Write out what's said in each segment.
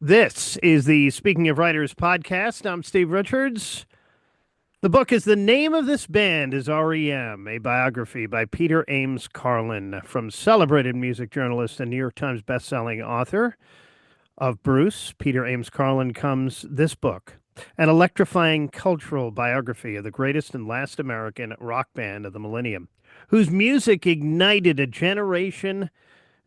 This is the Speaking of Writers podcast. I'm Steve Richards. The book is The Name of This Band is R.E.M., a biography by Peter Ames Carlin, from celebrated music journalist and New York Times bestselling author of Bruce Peter Ames Carlin comes this book, an electrifying cultural biography of the greatest and last American rock band of the millennium, whose music ignited a generation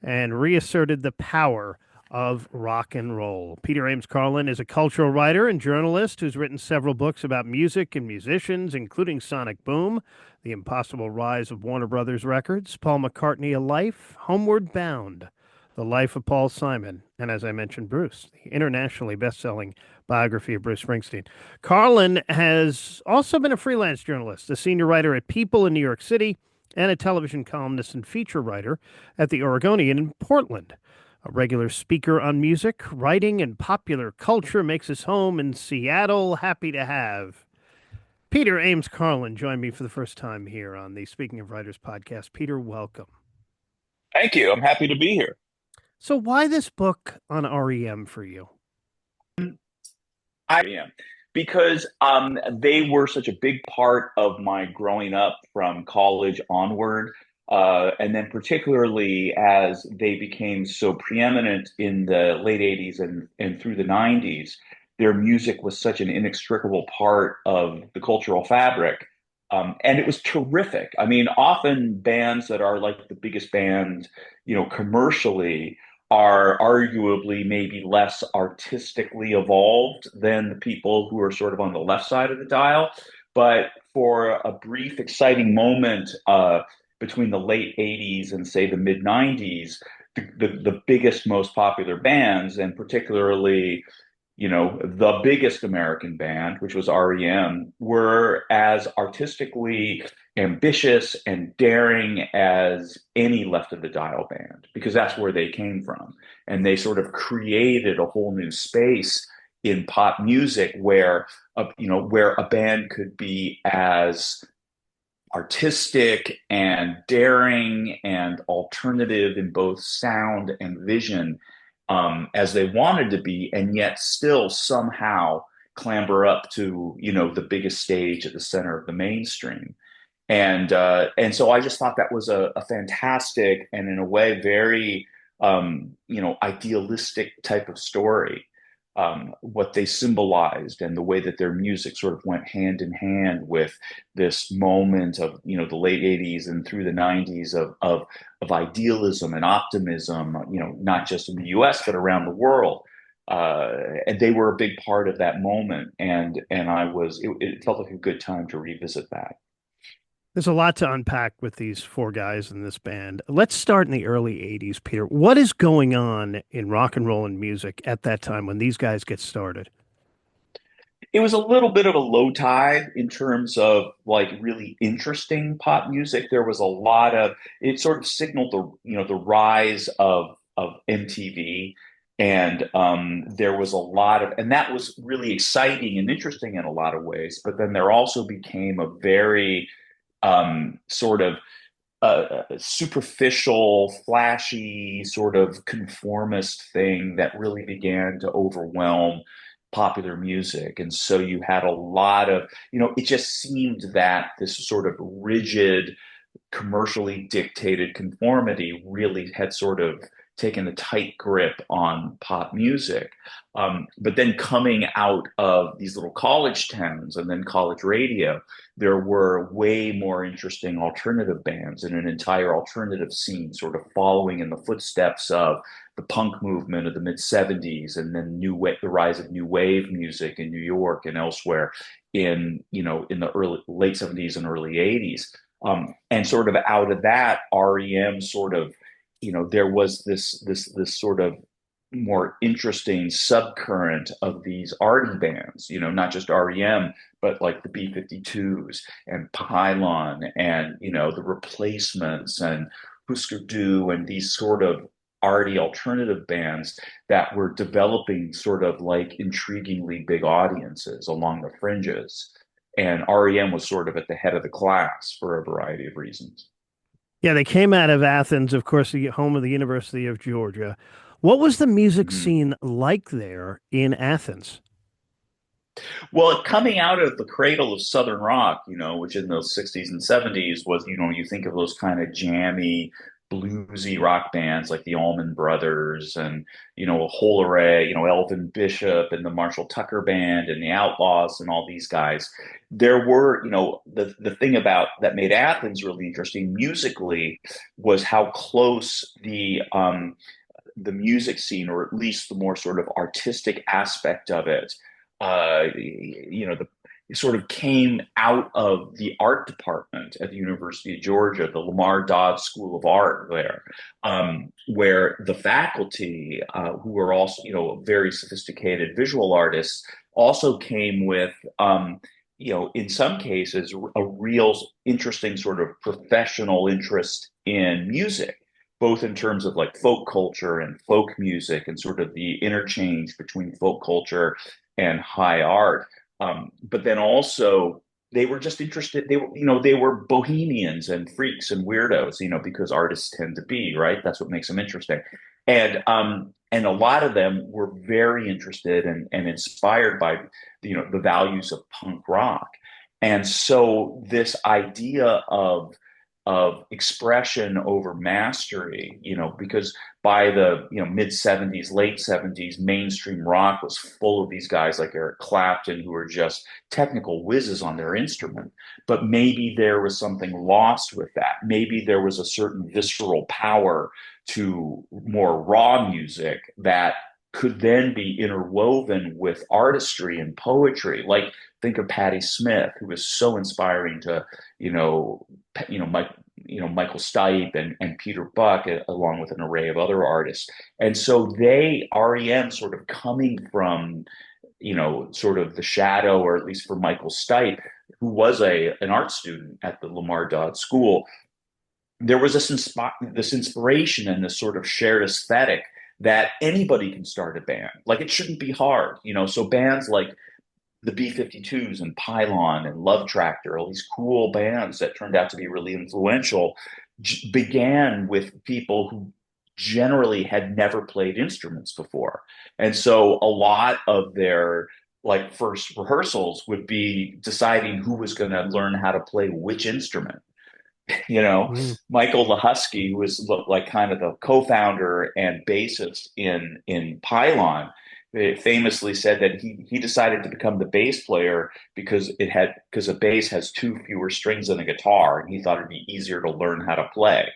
and reasserted the power of rock and roll. Peter Ames Carlin is a cultural writer and journalist who's written several books about music and musicians, including Sonic Boom, The Impossible Rise of Warner Brothers Records, Paul McCartney, A Life, Homeward Bound, The Life of Paul Simon, and as I mentioned, Bruce, the internationally best-selling biography of Bruce Springsteen. Carlin has also been a freelance journalist, a senior writer at People in New York City, and a television columnist and feature writer at the Oregonian in Portland. A regular speaker on music, writing, and popular culture, makes his home in Seattle. Happy to have Peter Ames Carlin join me for the first time here on the Speaking of Writers podcast. Peter, welcome. Thank you. I'm happy to be here. So, why this book on REM for you? I am because they were such a big part of my growing up from college onward, and then particularly as they became so preeminent in the late '80s and through the '90s. Their music was such an inextricable part of the cultural fabric. And it was terrific. I mean, often bands that are like the biggest band, commercially are arguably maybe less artistically evolved than the people who are sort of on the left side of the dial. But for a brief, exciting moment between the late 80s and, say, the mid 90s, the biggest, most popular bands, and particularly the biggest American band, which was REM, were as artistically ambitious and daring as any left of the dial band, because that's where they came from. And they sort of created a whole new space in pop music where a band could be as artistic and daring and alternative in both sound and vision as they wanted to be, and yet still somehow clamber up to the biggest stage at the center of the mainstream. And so I just thought that was a fantastic and in a way very idealistic type of story. What they symbolized and the way that their music sort of went hand in hand with this moment of the late 80s and through the 90s of idealism and optimism, not just in the US but around the world. And they were a big part of that moment, and it felt like a good time to revisit that. There's a lot to unpack with these four guys in this band. Let's start in the early 80s, Peter. What is going on in rock and roll and music at that time when these guys get started? It was a little bit of a low tide in terms of like really interesting pop music. There was a lot of it sort of signaled the rise of MTV, and there was a lot of, and that was really exciting and interesting in a lot of ways. But then there also became a very sort of superficial, flashy, sort of conformist thing that really began to overwhelm popular music. And so you had a lot of, it just seemed that this sort of rigid, commercially dictated conformity really had sort of taken a tight grip on pop music. But then coming out of these little college towns and then college radio, there were way more interesting alternative bands and an entire alternative scene sort of following in the footsteps of the punk movement of the mid 70s, and then the rise of new wave music in New York and elsewhere in the late 70s and early 80s. And sort of out of that, REM sort of, there was this sort of more interesting subcurrent of these arty bands, not just REM, but like the B-52s and Pylon and, the Replacements and Husker Du and these sort of arty alternative bands that were developing sort of like intriguingly big audiences along the fringes. And REM was sort of at the head of the class for a variety of reasons. Yeah, they came out of Athens, of course, the home of the University of Georgia. What was the music Mhm. scene like there in Athens? Well, coming out of the cradle of Southern rock, which in those 60s and 70s was, you think of those kind of jammy, bluesy rock bands like the Allman Brothers and, a whole array, Elvin Bishop and the Marshall Tucker Band and the Outlaws and all these guys. There were, the thing about that made Athens really interesting musically was how close the music scene, or at least the more sort of artistic aspect of it, it sort of came out of the art department at the University of Georgia, the Lamar Dodd School of Art there, where the faculty, who were also, very sophisticated visual artists, also came with, in some cases, a real interesting sort of professional interest in music, both in terms of like folk culture and folk music and sort of the interchange between folk culture and high art. But then also they were just interested. They were bohemians and freaks and weirdos, because artists tend to be, right. That's what makes them interesting. And a lot of them were very interested and inspired by, the values of punk rock. And so this idea of expression over mastery, because by the mid 70s, late 70s, mainstream rock was full of these guys like Eric Clapton who were just technical whizzes on their instrument. But maybe there was something lost with that. Maybe there was a certain visceral power to more raw music that could then be interwoven with artistry and poetry. Like think of Patti Smith, who was so inspiring to, you know, Mike, Michael Stipe and Peter Buck, along with an array of other artists. And so REM sort of coming from, sort of the shadow, or at least for Michael Stipe, who was an art student at the Lamar Dodd School, there was this inspiration and this sort of shared aesthetic that anybody can start a band. Like it shouldn't be hard, So bands like the B-52s and Pylon and Love Tractor, all these cool bands that turned out to be really influential, began with people who generally had never played instruments before. And so a lot of their like first rehearsals would be deciding who was going to learn how to play which instrument. you know, Mm. Michael Lahusky, who was like kind of the co-founder and bassist in Pylon, famously said that he decided to become the bass player because a bass has two fewer strings than a guitar, and he thought it'd be easier to learn how to play.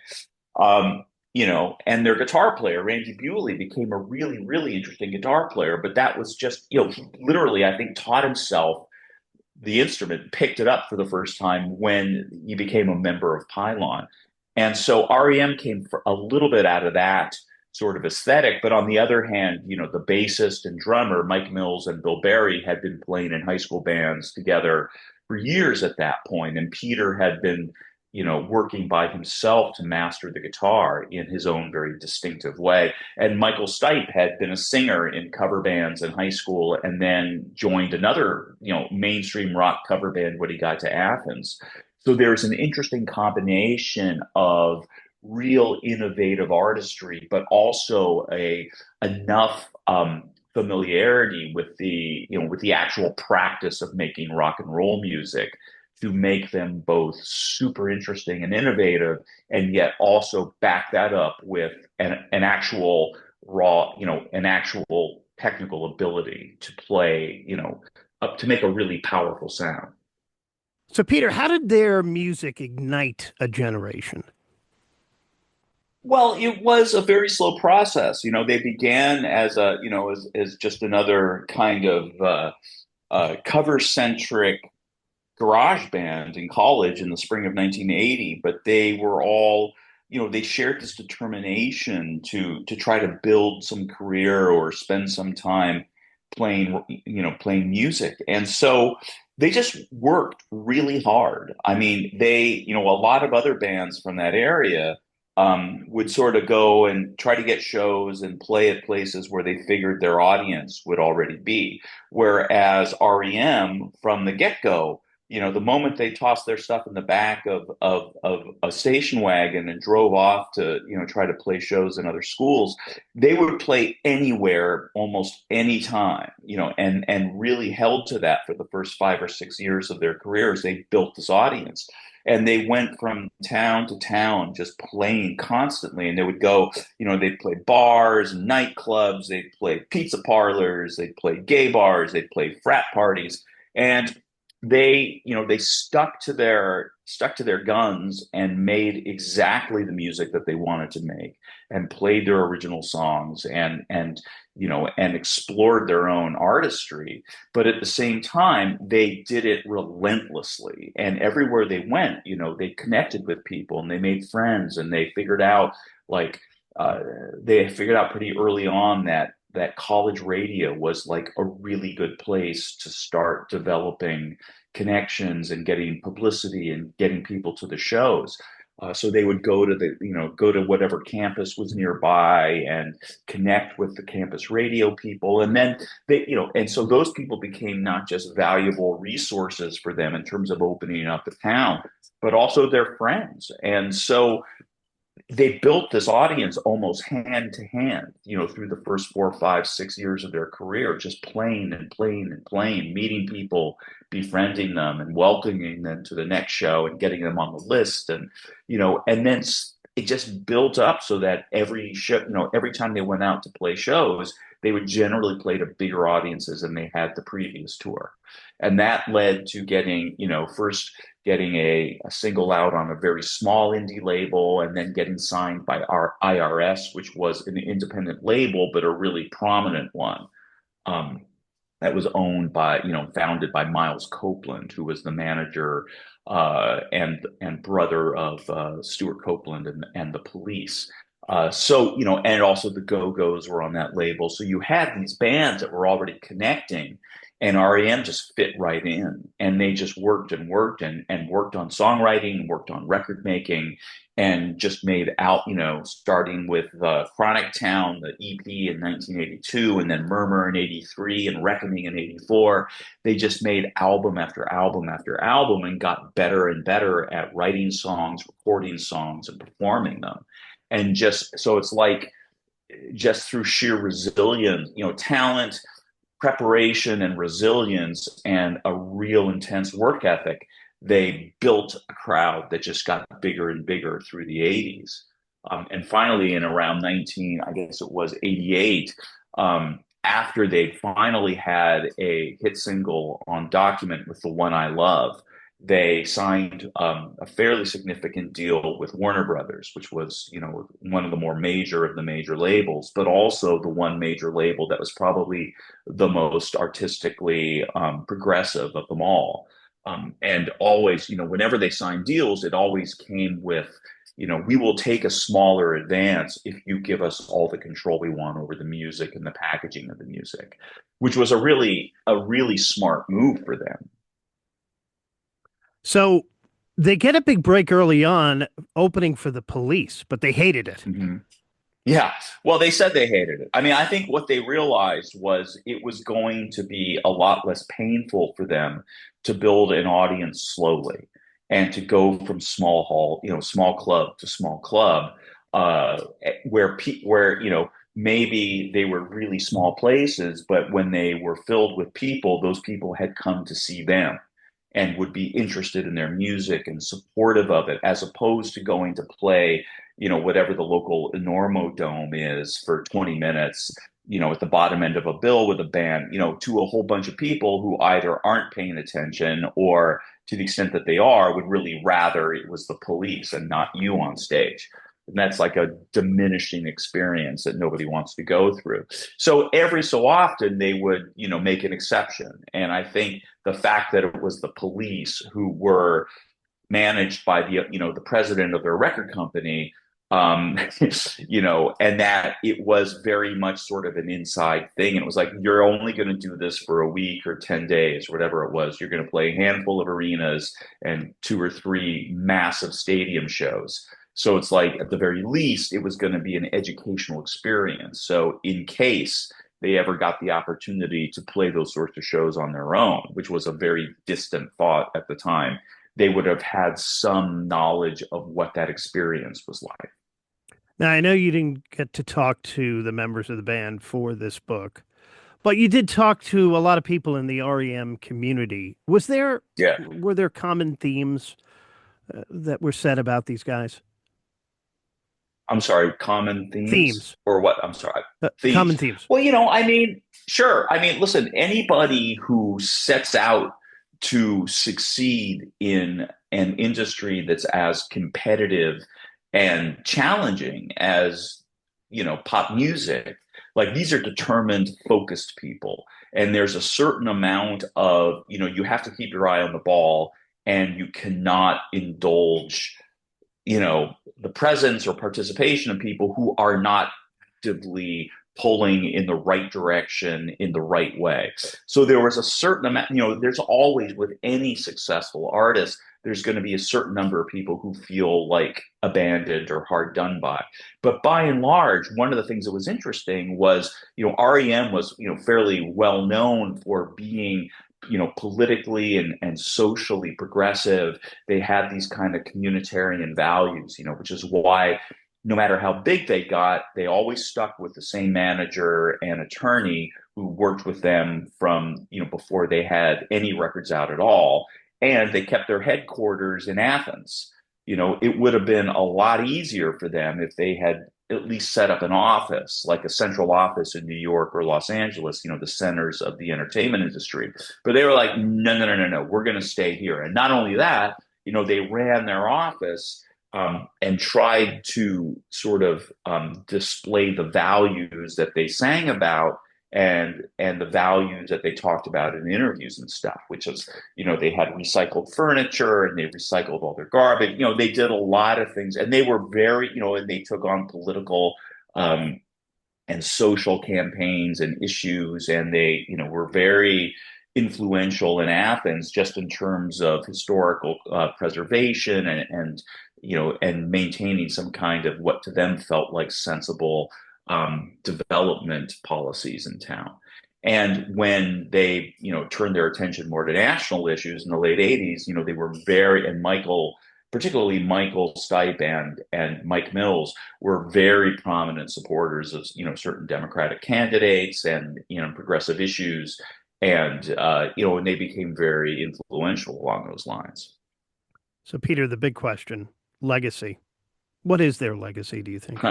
And their guitar player, Randy Bewley, became a really, really interesting guitar player. But that was just, he literally, I think, taught himself the instrument, picked it up for the first time when he became a member of Pylon. And so REM came for a little bit out of that sort of aesthetic. But on the other hand, the bassist and drummer, Mike Mills and Bill Berry, had been playing in high school bands together for years at that point. And Peter had been, working by himself to master the guitar in his own very distinctive way. And Michael Stipe had been a singer in cover bands in high school and then joined another, mainstream rock cover band when he got to Athens. So there's an interesting combination of real innovative artistry, but also enough familiarity with the actual practice of making rock and roll music to make them both super interesting and innovative, and yet also back that up with an actual raw, an actual technical ability to play, up to make a really powerful sound. So, Peter, how did their music ignite a generation? Well, it was a very slow process. They began as just another kind of cover centric garage band in college in the spring of 1980, but they were all, they shared this determination to try to build some career or spend some time playing music. And so they just worked really hard. I mean, a lot of other bands from that area would sort of go and try to get shows and play at places where they figured their audience would already be. Whereas REM from the get-go, the moment they tossed their stuff in the back of a station wagon and drove off to, try to play shows in other schools, they would play anywhere, almost any time, and really held to that for the first 5 or 6 years of their careers. They built this audience. And they went from town to town just playing constantly. And they would go, they'd play bars and nightclubs, they'd play pizza parlors, they'd play gay bars, they'd play frat parties. And they stuck to their guns and made exactly the music that they wanted to make, and played their original songs, and explored their own artistry. But at the same time, they did it relentlessly, and everywhere they went, they connected with people and they made friends, and they figured out, like, pretty early on that college radio was like a really good place to start developing connections and getting publicity and getting people to the shows. So they would go to whatever campus was nearby and connect with the campus radio people. And then and so those people became not just valuable resources for them in terms of opening up the town, but also their friends. And so they built this audience almost hand to hand, through the first 4, 5, 6 years of their career, just playing and playing and playing, meeting people, befriending them, and welcoming them to the next show and getting them on the list. And then it just built up so that every show, every time they went out to play shows, they would generally play to bigger audiences than they had the previous tour. And that led to first getting a single out on a very small indie label, and then getting signed by our IRS, which was an independent label, but a really prominent one. That was founded by Miles Copeland, who was the manager and brother of Stuart Copeland and the Police. And also the Go-Go's were on that label. So you had these bands that were already connecting, and R.E.M. just fit right in. And they just worked and worked and worked on songwriting, worked on record making, and just made out, starting with Chronic Town, the EP in 1982, and then Murmur in 83, and Reckoning in 84. They just made album after album after album, and got better and better at writing songs, recording songs, and performing them. And so it's like, just through sheer resilience, talent, preparation, and resilience, and a real intense work ethic, they built a crowd that just got bigger and bigger through the 80s. And finally, in around I guess it was 88, after they finally had a hit single on Document with The One I Love, they signed a fairly significant deal with Warner Brothers, which was, one of the more major of the major labels, but also the one major label that was probably the most artistically progressive of them all. And always, whenever they signed deals, it always came with, we will take a smaller advance if you give us all the control we want over the music and the packaging of the music, which was a really smart move for them. So they get a big break early on opening for the Police, but they hated it. Mm-hmm. Yeah. Well, they said they hated it. I mean, I think what they realized was it was going to be a lot less painful for them to build an audience slowly, and to go from small club to small club, where maybe they were really small places, but when they were filled with people, those people had come to see them and would be interested in their music and supportive of it, as opposed to going to play, whatever the local Enormo Dome is for 20 minutes, at the bottom end of a bill with a band, to a whole bunch of people who either aren't paying attention, or, to the extent that they are, would really rather it was the Police and not you on stage. And that's like a diminishing experience that nobody wants to go through. So every so often they would, make an exception. And I think the fact that it was the Police, who were managed by the president of their record company, and that it was very much sort of an inside thing. And it was like, you're only going to do this for a week or 10 days, whatever it was. You're going to play a handful of arenas and 2 or 3 massive stadium shows. So it's like, at the very least, it was going to be an educational experience. So in case they ever got the opportunity to play those sorts of shows on their own, which was a very distant thought at the time. They would have had some knowledge of what that experience was like. Now, I know you didn't get to talk to the members of the band for this book, but you did talk to a lot of people in the REM community. Yeah. Were there common themes that were said about these guys? I'm sorry, common themes Themes, or what? I'm sorry, common themes. themes. Well, I mean, sure. I mean, listen, anybody who sets out to succeed in an industry that's as competitive and challenging as, pop music, like these are determined, focused people. And there's a certain amount of, you have to keep your eye on the ball and you cannot indulge the presence or participation of people who are not actively pulling in the right direction in the right way. So there was a certain amount, there's always with any successful artist, there's going to be a certain number of people who feel like abandoned or hard done by. But by and large, one of the things that was interesting was, REM was, fairly well known for being politically and socially progressive. They had these kind of communitarian values, which is why no matter how big they got, they always stuck with the same manager and attorney who worked with them from, before they had any records out at all. And they kept their headquarters in Athens. It would have been a lot easier for them if they had at least set up an office, like a central office in New York or Los Angeles, the centers of the entertainment industry. But they were like, no, no, no, no, no, we're going to stay here. And not only that, they ran their office and tried to sort of display the values that they sang about and the values that they talked about in interviews and stuff, which is, they had recycled furniture and they recycled all their garbage. They did a lot of things, and they were very, and they took on political and social campaigns and issues, and they, were very influential in Athens just in terms of historical preservation and maintaining some kind of what to them felt like sensible development policies in town. And when they, turned their attention more to national issues in the late 80s, they were particularly Michael Stipe and Mike Mills were very prominent supporters of, certain Democratic candidates and, progressive issues. And, and they became very influential along those lines. So, Peter, the big question, legacy. What is their legacy, do you think?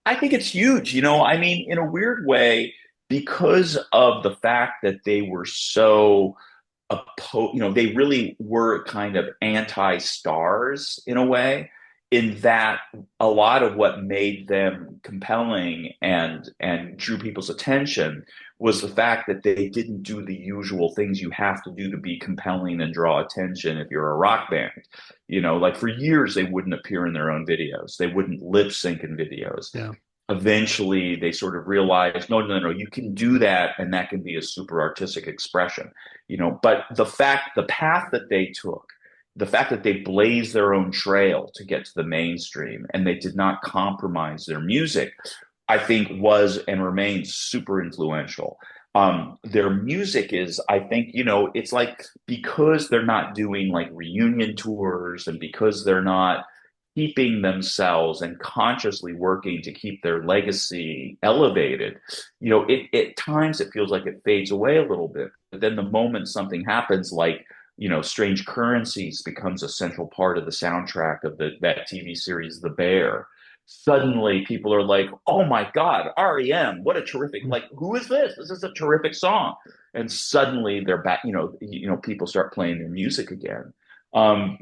I think it's huge. I mean, in a weird way, because of the fact that they were so opposed, they really were kind of anti-stars in a way, in that a lot of what made them compelling and drew people's attention was the fact that they didn't do the usual things you have to do to be compelling and draw attention if you're a rock band. Like for years they wouldn't appear in their own videos. They wouldn't lip sync in videos. Yeah. Eventually they sort of realized, no, no, no, you can do that, and that can be a super artistic expression. But the path that they took, the fact that they blazed their own trail to get to the mainstream and they did not compromise their music, I think was and remains super influential. Their music is, I think, it's like, because they're not doing like reunion tours and because they're not keeping themselves and consciously working to keep their legacy elevated, at times it feels like it fades away a little bit. But then the moment something happens, like, Strange Currencies becomes a central part of the soundtrack of that TV series, The Bear. Suddenly people are like, oh my God, REM, what a terrific, like, who is this? This is a terrific song. And suddenly they're back, people start playing their music again. And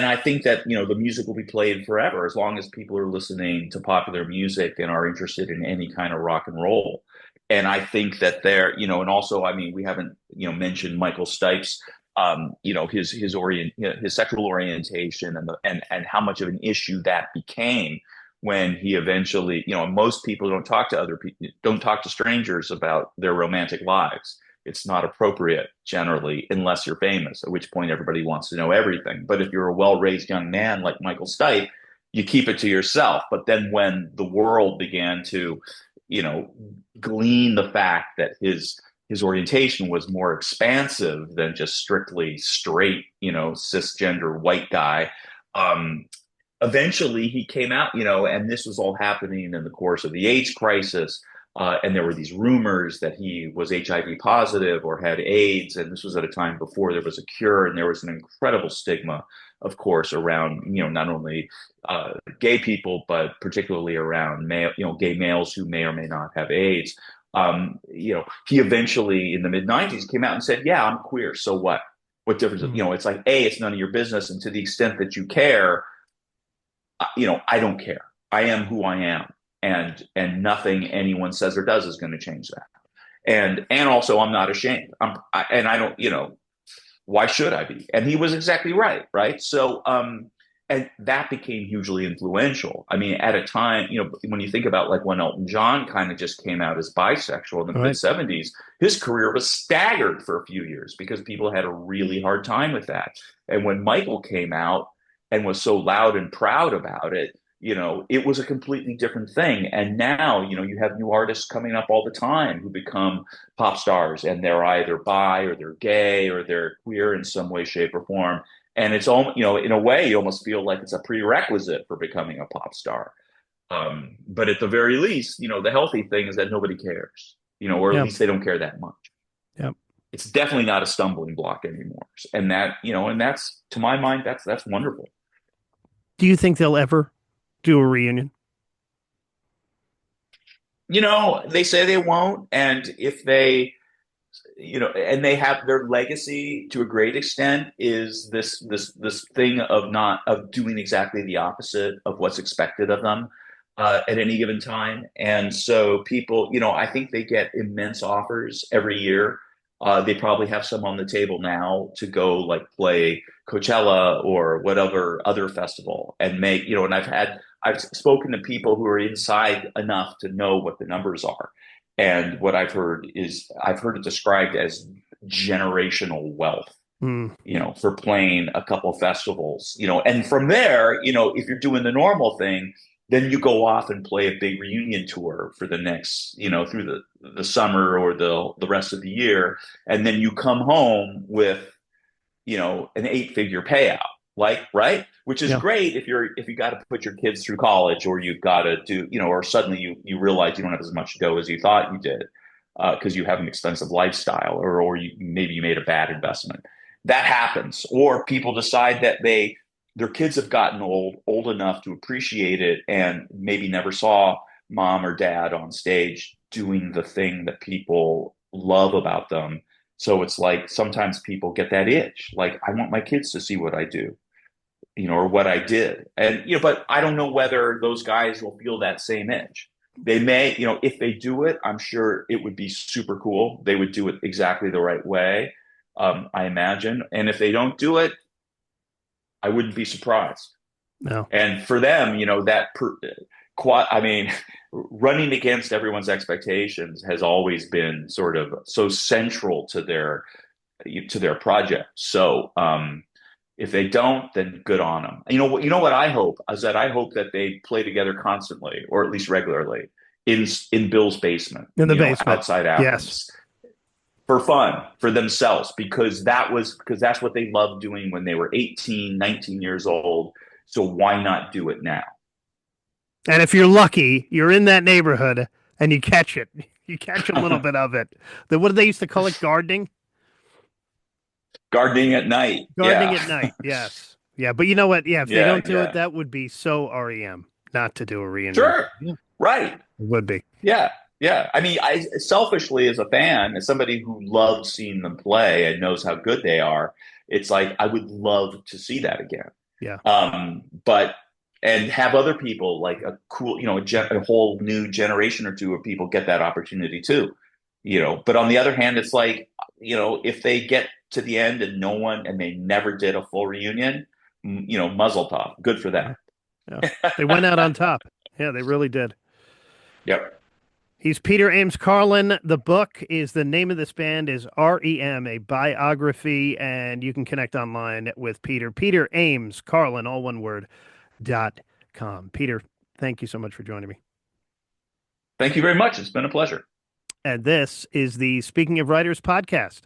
I think that, the music will be played forever as long as people are listening to popular music and are interested in any kind of rock and roll. And I think that and also, I mean, we haven't, mentioned Michael Stipe's, his sexual orientation and how much of an issue that became when he eventually, most people don't talk to other people, don't talk to strangers about their romantic lives. It's not appropriate generally unless you're famous, at which point everybody wants to know everything. But if you're a well-raised young man like Michael Stipe, you keep it to yourself. But then when the world began to, glean the fact that his orientation was more expansive than just strictly straight, cisgender white guy. Um, Eventually he came out, and this was all happening in the course of the AIDS crisis. And there were these rumors that he was HIV positive or had AIDS. And this was at a time before there was a cure. And there was an incredible stigma, of course, around, not only gay people, but particularly around gay males who may or may not have AIDS. He eventually in the mid 90s came out and said, yeah, I'm queer. So what? What difference? It's like, A, it's none of your business. And to the extent that you care, I don't care. I am who I am, and nothing anyone says or does is going to change that. And also, I'm not ashamed. I don't. Why should I be? And he was exactly right. Right. So, and that became hugely influential. I mean, at a time, when you think about like when Elton John kind of just came out as bisexual in the mid '70s, his career was staggered for a few years because people had a really hard time with that. And when Michael came out and was so loud and proud about it, it was a completely different thing. And now, you have new artists coming up all the time who become pop stars, and they're either bi or they're gay or they're queer in some way, shape, or form. And it's all, in a way, you almost feel like it's a prerequisite for becoming a pop star. But at the very least, the healthy thing is that nobody cares, or at least they don't care that much. Yep. It's definitely not a stumbling block anymore. And that, and that's, to my mind, that's wonderful. Do you think they'll ever do a reunion? They say they won't. And if they, and they have their legacy to a great extent is this thing of doing exactly the opposite of what's expected of them at any given time. And so people, I think they get immense offers every year. They probably have some on the table now to go like play Coachella or whatever other festival and make, and I've spoken to people who are inside enough to know what the numbers are. And what I've heard it described as generational wealth, for playing a couple festivals, and from there, if you're doing the normal thing, then you go off and play a big reunion tour for the next, through the summer or the rest of the year. And then you come home with, an 8-figure payout, right. Which is great if you got to put your kids through college, or you've got to do, or suddenly you realize you don't have as much dough as you thought you did because you have an expensive lifestyle, or maybe you made a bad investment. That happens. Or people decide that their kids have gotten old enough to appreciate it and maybe never saw mom or dad on stage doing the thing that people love about them. So it's like sometimes people get that itch, like, I want my kids to see what I do, or what I did. And, but I don't know whether those guys will feel that same itch. They may, if they do it, I'm sure it would be super cool. They would do it exactly the right way, I imagine. And if they don't do it, I wouldn't be surprised. No. And for them, running against everyone's expectations has always been sort of so central to their project. So if they don't, then good on them. You know what I hope is that I hope that they play together constantly, or at least regularly, in Bill's basement, in the basement outside Athens. Yes. For fun, for themselves, because that's what they loved doing when they were 18, 19 years old. So why not do it now? And if you're lucky, you're in that neighborhood and you catch it. You catch a little bit of it. What did they used to call it? Gardening? Gardening at night. Gardening at night, yes. Yeah, but you know what? Yeah, if they don't do it, that would be so R.E.M. not to do a reunion. Sure. Yeah. Right. It would be. Yeah. Yeah. I mean, I selfishly, as a fan, as somebody who loves seeing them play and knows how good they are, it's like I would love to see that again. Yeah. And have other people, like a cool, a whole new generation or two of people get that opportunity too. But on the other hand, it's like, if they get to the end and they never did a full reunion, muzzle tov, good for them. Yeah. They went out on top. Yeah, they really did. Yep. He's Peter Ames Carlin. The book is, the name of this band is R.E.M, a biography, and you can connect online with Peter Ames Carlin, all one word, .com. Peter, thank you so much for joining me. Thank you very much. It's been a pleasure. And this is the Speaking of Writers podcast.